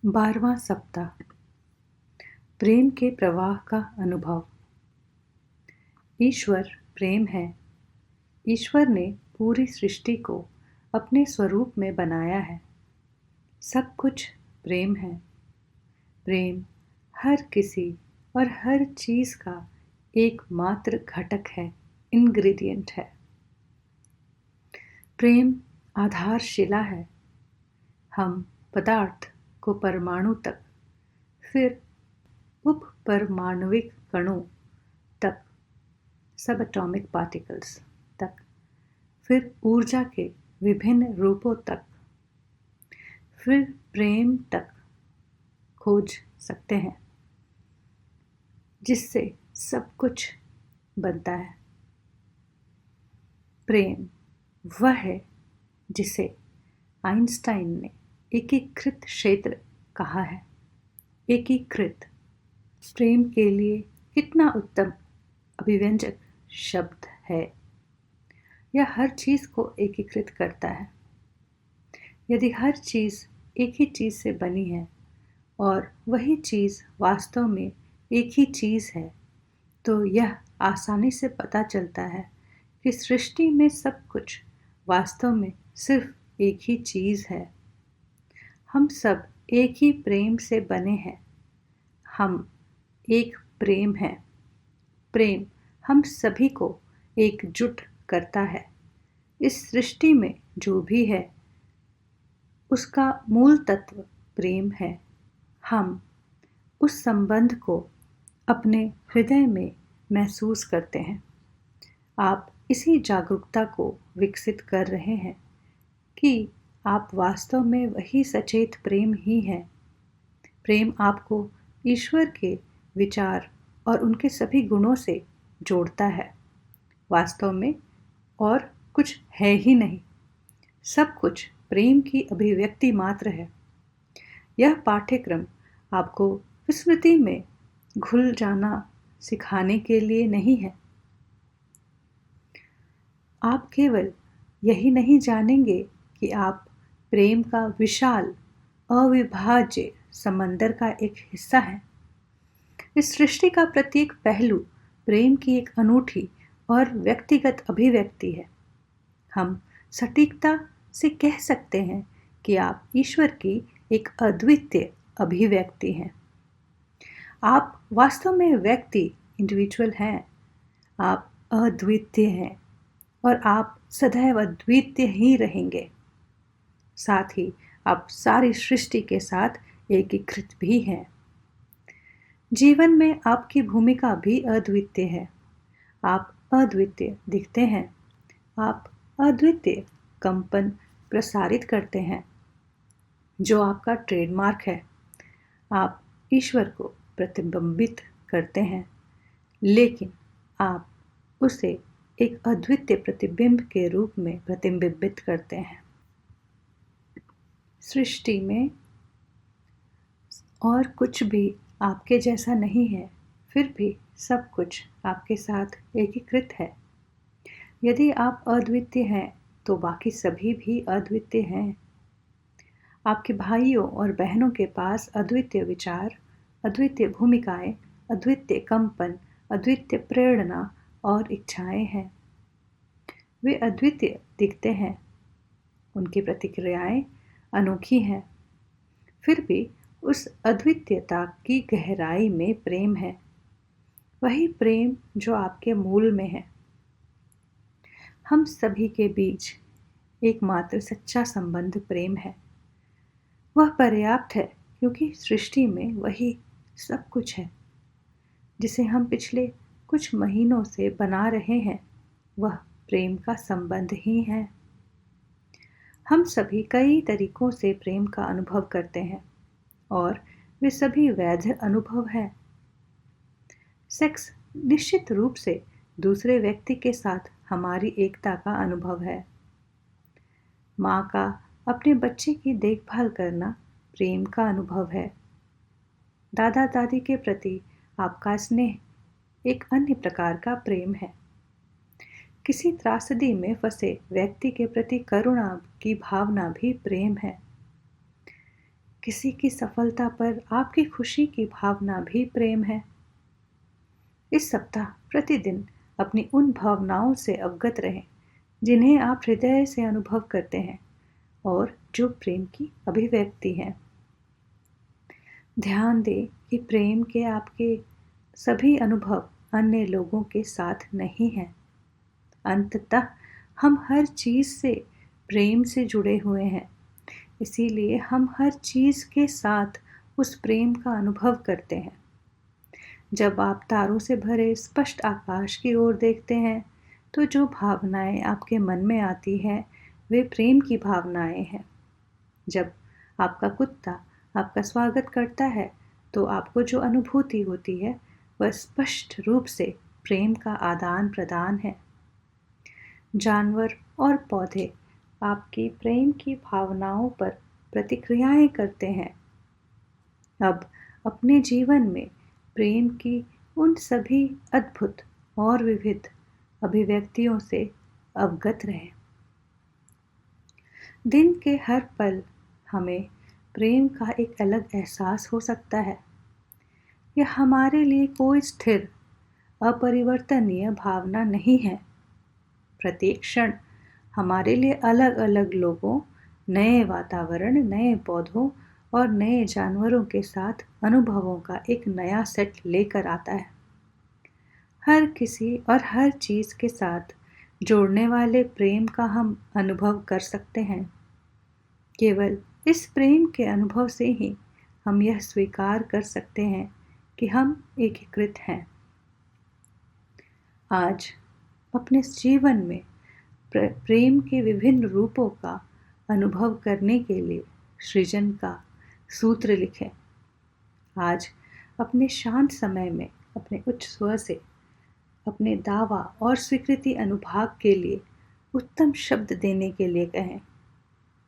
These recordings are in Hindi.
12वां सप्ताह। प्रेम के प्रवाह का अनुभव। ईश्वर प्रेम है। ईश्वर ने पूरी सृष्टि को अपने स्वरूप में बनाया है। सब कुछ प्रेम है। प्रेम हर किसी और हर चीज़ का एकमात्र घटक है, इंग्रेडिएंट है। प्रेम आधारशिला है। हम पदार्थ को परमाणु तक, फिर उप परमाणविक कणों तक, सब एटॉमिक पार्टिकल्स तक, फिर ऊर्जा के विभिन्न रूपों तक, फिर प्रेम तक खोज सकते हैं, जिससे सब कुछ बनता है। प्रेम वह है जिसे आइंस्टाइन ने एकीकृत क्षेत्र कहा है। एकीकृत प्रेम के लिए कितना उत्तम अभिव्यंजक शब्द है। यह हर चीज़ को एकीकृत करता है। यदि हर चीज़ एक ही चीज़ से बनी है और वही चीज़ वास्तव में एक ही चीज़ है, तो यह आसानी से पता चलता है कि सृष्टि में सब कुछ वास्तव में सिर्फ एक ही चीज़ है। हम सब एक ही प्रेम से बने हैं। हम एक प्रेम है। प्रेम हम सभी को एकजुट करता है। इस सृष्टि में जो भी है उसका मूल तत्व प्रेम है। हम उस संबंध को अपने हृदय में महसूस करते हैं। आप इसी जागरूकता को विकसित कर रहे हैं कि आप वास्तव में वही सचेत प्रेम ही हैं। प्रेम आपको ईश्वर के विचार और उनके सभी गुणों से जोड़ता है। वास्तव में और कुछ है ही नहीं। सब कुछ प्रेम की अभिव्यक्ति मात्र है। यह पाठ्यक्रम आपको विस्मृति में घुल जाना सिखाने के लिए नहीं है। आप केवल यही नहीं जानेंगे कि आप प्रेम का विशाल अविभाज्य समंदर का एक हिस्सा हैं। इस सृष्टि का प्रत्येक पहलू प्रेम की एक अनूठी और व्यक्तिगत अभिव्यक्ति है। हम सटीकता से कह सकते हैं कि आप ईश्वर की एक अद्वितीय अभिव्यक्ति हैं। आप वास्तव में व्यक्ति, इंडिविजुअल हैं। आप अद्वितीय हैं और आप सदैव अद्वितीय ही रहेंगे। साथ ही आप सारी सृष्टि के साथ एकीकृत भी हैं। जीवन में आपकी भूमिका भी अद्वितीय है। आप अद्वितीय दिखते हैं। आप अद्वितीय कंपन प्रसारित करते हैं, जो आपका ट्रेडमार्क है। आप ईश्वर को प्रतिबिंबित करते हैं, लेकिन आप उसे एक अद्वितीय प्रतिबिंब के रूप में प्रतिबिंबित करते हैं। सृष्टि में और कुछ भी आपके जैसा नहीं है, फिर भी सब कुछ आपके साथ एकीकृत है। यदि आप अद्वितीय हैं, तो बाकी सभी भी अद्वितीय हैं। आपके भाइयों और बहनों के पास अद्वितीय विचार, अद्वितीय भूमिकाएं, अद्वितीय कंपन, अद्वितीय प्रेरणा और इच्छाएं हैं। वे अद्वितीय दिखते हैं। उनकी प्रतिक्रियाएं अनोखी हैं। फिर भी उस अद्वितीयता की गहराई में प्रेम है। वही प्रेम जो आपके मूल में है। हम सभी के बीच एकमात्र सच्चा संबंध प्रेम है। वह पर्याप्त है क्योंकि सृष्टि में वही सब कुछ है जिसे हम पिछले कुछ महीनों से बना रहे हैं। वह प्रेम का संबंध ही है। हम सभी कई तरीकों से प्रेम का अनुभव करते हैं और वे सभी वैध अनुभव हैं। सेक्स निश्चित रूप से दूसरे व्यक्ति के साथ हमारी एकता का अनुभव है। माँ का अपने बच्चे की देखभाल करना प्रेम का अनुभव है। दादा दादी के प्रति आपका स्नेह एक अन्य प्रकार का प्रेम है। किसी त्रासदी में फंसे व्यक्ति के प्रति करुणा की भावना भी प्रेम है। किसी की सफलता पर आपकी खुशी की भावना भी प्रेम है। इस सप्ताह प्रतिदिन अपनी उन भावनाओं से अवगत रहें जिन्हें आप हृदय से अनुभव करते हैं और जो प्रेम की अभिव्यक्ति है। ध्यान दें कि प्रेम के आपके सभी अनुभव अन्य लोगों के साथ नहीं हैं। अंततः हम हर चीज़ से प्रेम से जुड़े हुए हैं, इसीलिए हम हर चीज़ के साथ उस प्रेम का अनुभव करते हैं। जब आप तारों से भरे स्पष्ट आकाश की ओर देखते हैं, तो जो भावनाएं आपके मन में आती हैं, वे प्रेम की भावनाएं हैं। जब आपका कुत्ता आपका स्वागत करता है, तो आपको जो अनुभूति होती है, वह स्पष्ट रूप से प्रेम का आदान प्रदान है। जानवर और पौधे आपकी प्रेम की भावनाओं पर प्रतिक्रियाएं करते हैं। अब अपने जीवन में प्रेम की उन सभी अद्भुत और विविध अभिव्यक्तियों से अवगत रहें। दिन के हर पल हमें प्रेम का एक अलग एहसास हो सकता है। यह हमारे लिए कोई स्थिर, अपरिवर्तनीय भावना नहीं है। प्रत्येक क्षण हमारे लिए अलग अलग लोगों, नए वातावरण, नए पौधों और नए जानवरों के साथ अनुभवों का एक नया सेट लेकर आता है। हर किसी और हर चीज़ के साथ जोड़ने वाले प्रेम का हम अनुभव कर सकते हैं। केवल इस प्रेम के अनुभव से ही हम यह स्वीकार कर सकते हैं कि हम एकीकृत हैं। आज अपने जीवन में प्रेम के विभिन्न रूपों का अनुभव करने के लिए सृजन का सूत्र लिखें। आज अपने शांत समय में अपने उच्च स्वर से अपने दावा और स्वीकृति अनुभाग के लिए उत्तम शब्द देने के लिए कहें।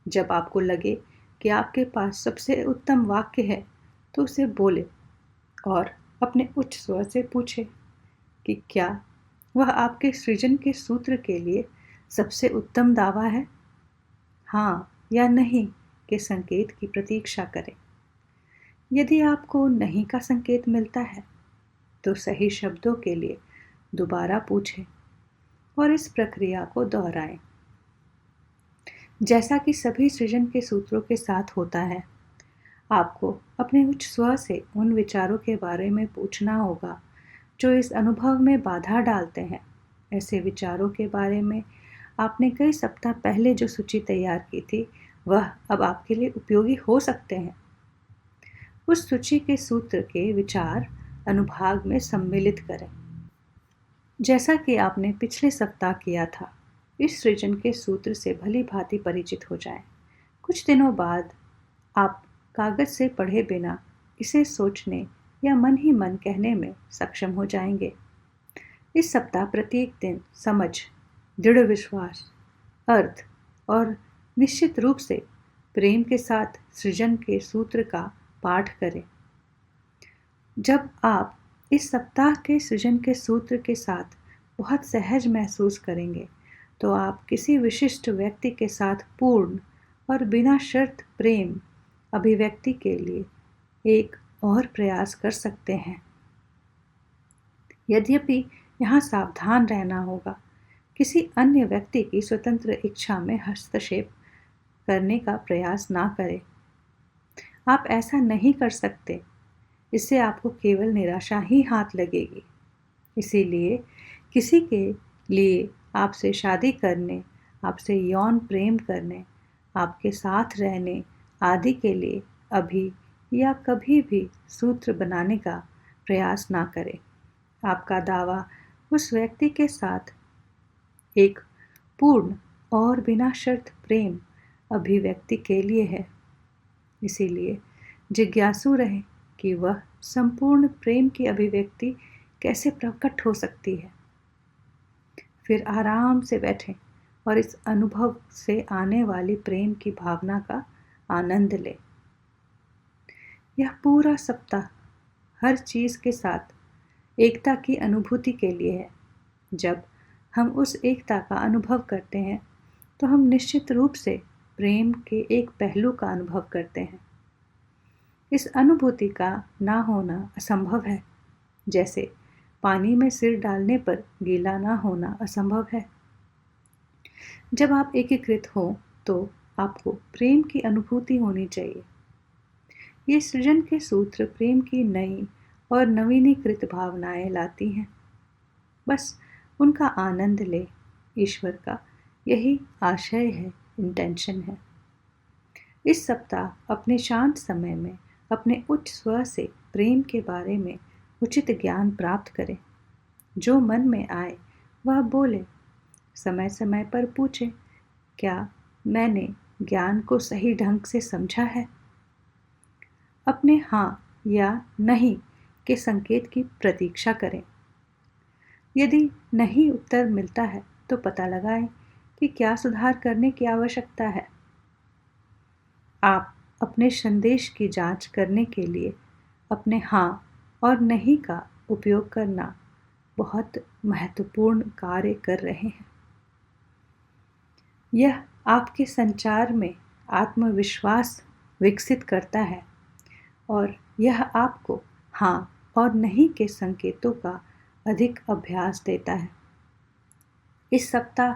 जब आपको लगे कि आपके पास सबसे उत्तम वाक्य है, तो उसे बोले और अपने उच्च स्वर से पूछे कि क्या वह आपके सृजन के सूत्र के लिए सबसे उत्तम दावा है। हाँ या नहीं के संकेत की प्रतीक्षा करें। यदि आपको नहीं का संकेत मिलता है, तो सही शब्दों के लिए दोबारा पूछें और इस प्रक्रिया को दोहराएं। जैसा कि सभी सृजन के सूत्रों के साथ होता है, आपको अपने उच्च स्वर से उन विचारों के बारे में पूछना होगा जो इस अनुभव में बाधा डालते हैं। ऐसे विचारों के बारे में आपने कई सप्ताह पहले जो सूची तैयार की थी, वह अब आपके लिए उपयोगी हो सकते हैं। उस सूची के सूत्र के विचार अनुभाग में सम्मिलित करें। जैसा कि आपने पिछले सप्ताह किया था, इस सृजन के सूत्र से भली भांति परिचित हो जाएं। कुछ दिनों बाद आप कागज से पढ़े बिना इसे सोचने या मन ही मन कहने में सक्षम हो जाएंगे। इस सप्ताह प्रत्येक दिन समझ, दृढ़ विश्वास, अर्थ और निश्चित रूप से प्रेम के साथ सृजन के सूत्र का पाठ करें। जब आप इस सप्ताह के सृजन के सूत्र के साथ बहुत सहज महसूस करेंगे, तो आप किसी विशिष्ट व्यक्ति के साथ पूर्ण और बिना शर्त प्रेम अभिव्यक्ति के लिए एक और प्रयास कर सकते हैं। यद्यपि यहाँ सावधान रहना होगा, किसी अन्य व्यक्ति की स्वतंत्र इच्छा में हस्तक्षेप करने का प्रयास ना करें। आप ऐसा नहीं कर सकते, इससे आपको केवल निराशा ही हाथ लगेगी। इसीलिए किसी के लिए आपसे शादी करने, आपसे यौन प्रेम करने, आपके साथ रहने आदि के लिए अभी या कभी भी सूत्र बनाने का प्रयास ना करें। आपका दावा उस व्यक्ति के साथ एक पूर्ण और बिना शर्त प्रेम अभिव्यक्ति के लिए है। इसीलिए जिज्ञासु रहें कि वह संपूर्ण प्रेम की अभिव्यक्ति कैसे प्रकट हो सकती है। फिर आराम से बैठें और इस अनुभव से आने वाली प्रेम की भावना का आनंद लें। यह पूरा सप्ताह हर चीज़ के साथ एकता की अनुभूति के लिए है। जब हम उस एकता का अनुभव करते हैं, तो हम निश्चित रूप से प्रेम के एक पहलू का अनुभव करते हैं। इस अनुभूति का ना होना असंभव है, जैसे पानी में सिर डालने पर गीला ना होना असंभव है। जब आप एकीकृत हो तो आपको प्रेम की अनुभूति होनी चाहिए। ये सृजन के सूत्र प्रेम की नई और नवीनीकृत भावनाएं लाती हैं। बस उनका आनंद ले। ईश्वर का यही आशय है, इंटेंशन है। इस सप्ताह अपने शांत समय में अपने उच्च स्व से प्रेम के बारे में उचित ज्ञान प्राप्त करें। जो मन में आए वह बोले। समय समय पर पूछे, क्या मैंने ज्ञान को सही ढंग से समझा है? अपने हाँ या नहीं के संकेत की प्रतीक्षा करें। यदि नहीं उत्तर मिलता है तो पता लगाएं कि क्या सुधार करने की आवश्यकता है। आप अपने संदेश की जांच करने के लिए अपने हाँ और नहीं का उपयोग करना बहुत महत्वपूर्ण कार्य कर रहे हैं। यह आपके संचार में आत्मविश्वास विकसित करता है और यह आपको हाँ और नहीं के संकेतों का अधिक अभ्यास देता है। इस सप्ताह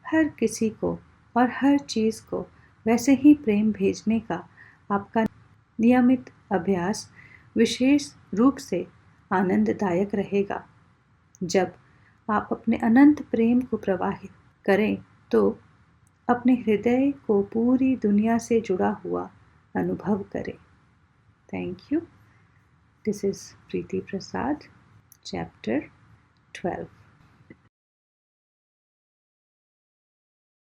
हर किसी को और हर चीज़ को वैसे ही प्रेम भेजने का आपका नियमित अभ्यास विशेष रूप से आनंददायक रहेगा। जब आप अपने अनंत प्रेम को प्रवाहित करें तो अपने हृदय को पूरी दुनिया से जुड़ा हुआ अनुभव करें। Thank you. This is Preeti Prasad, chapter 12।